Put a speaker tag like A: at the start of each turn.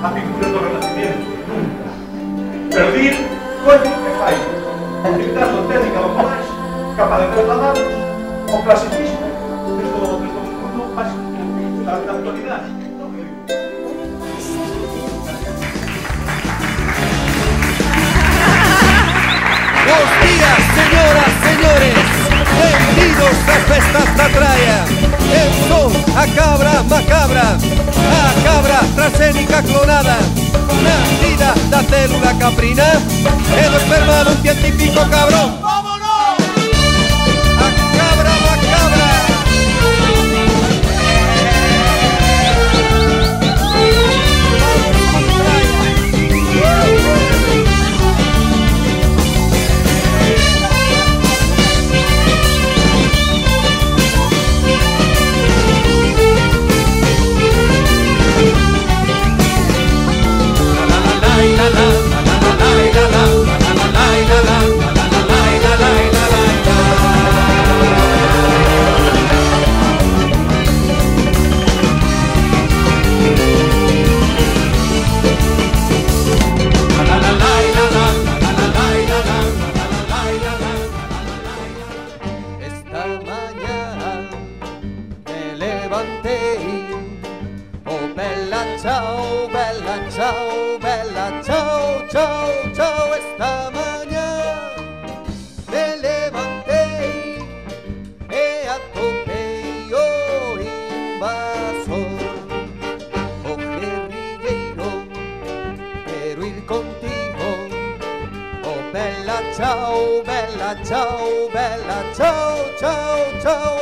A: A pintura do Renacimiento, nunca. Perdir, coño e fai. Utilizando técnica do collage, capaz de trasladarnos ao clasicismo desde o mundo máis da actualidade.
B: Bos días, señoras, señores, benvidos ás festas da praia. Eu son a cabra macabra, a cabra transgénica clonada, nacida da célula caprina e do esperma dun científico cabrón. ¡Vámonos! A cabra macabra. Bella, ciao, ciao, ciao, esta mañá me levantei e atopei o invasor, o guerrilleiro, quero ir contigo, oh bella, ciao, ciao, ciao, ciao, ciao,